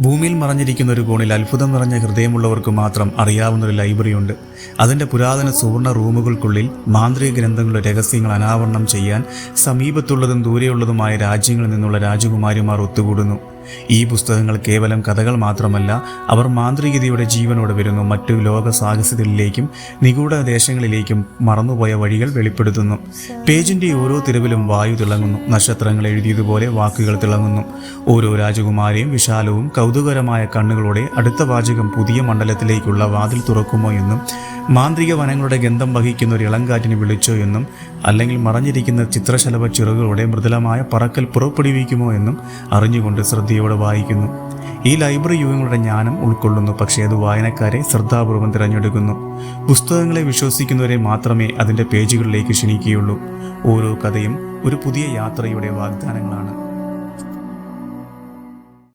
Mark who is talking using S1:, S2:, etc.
S1: ഭൂമിയിൽ മറഞ്ഞിരിക്കുന്ന ഒരു കോണിൽ അത്ഭുതം നിറഞ്ഞ ഹൃദയമുള്ളവർക്ക് മാത്രം അറിയാവുന്ന ഒരു ലൈബ്രറിയുണ്ട്. അതിൻ്റെ പുരാതന സുവർണ റൂമുകൾക്കുള്ളിൽ മാന്ത്രിക ഗ്രന്ഥങ്ങളുടെ രഹസ്യങ്ങൾ അനാവരണം ചെയ്യാൻ സമീപത്തുള്ളതും ദൂരെയുള്ളതുമായ രാജ്യങ്ങളിൽ നിന്നുള്ള രാജകുമാരിമാർ ഒത്തുകൂടുന്നു. ഈ പുസ്തകങ്ങൾ കേവലം കഥകൾ മാത്രമല്ല, അവർ മാന്ത്രികതയുടെ ജീവനോടെ വരുന്നു. മറ്റു ലോക സാഹസികതകളിലേക്കും നിഗൂഢ ദേശങ്ങളിലേക്കും മറന്നുപോയ വഴികൾ വെളിപ്പെടുത്തുന്നു. പേജിൻ്റെ ഓരോ തിരവിലും വായു തിളങ്ങുന്നു. നക്ഷത്രങ്ങൾ എഴുതിയതുപോലെ വാക്കുകൾ തിളങ്ങുന്നു. ഓരോ രാജകുമാരിയും വിശാലവും കൗതുകരമായ കണ്ണുകളോടെ അടുത്ത വാചകം പുതിയ മണ്ഡലത്തിലേക്കുള്ള വാതിൽ തുറക്കുമോ എന്നും, മാന്ത്രിക വനങ്ങളുടെ ഗന്ധം വഹിക്കുന്ന ഒരു ഇളങ്കാറ്റിന് വിളിച്ചോ എന്നും, അല്ലെങ്കിൽ മറഞ്ഞിരിക്കുന്ന ചിത്രശലഭ ചിറകുകളുടെ മൃദുലമായ പറക്കൽ പുറപ്പെടുവിക്കുമോ എന്നും അറിഞ്ഞുകൊണ്ട് ശ്രദ്ധയോടെ വായിക്കുന്നു. ഈ ലൈബ്രറി യുഗങ്ങളുടെ ജ്ഞാനം ഉൾക്കൊള്ളുന്നു, പക്ഷേ അത് വായനക്കാരെ ശ്രദ്ധാപൂർവം തിരഞ്ഞെടുക്കുന്നു. പുസ്തകങ്ങളെ വിശ്വസിക്കുന്നവരെ മാത്രമേ അതിൻ്റെ പേജുകളിലേക്ക് ക്ഷണിക്കുകയുള്ളൂ. ഓരോ കഥയും ഒരു പുതിയ യാത്രയുടെ വാഗ്ദാനങ്ങളാണ്.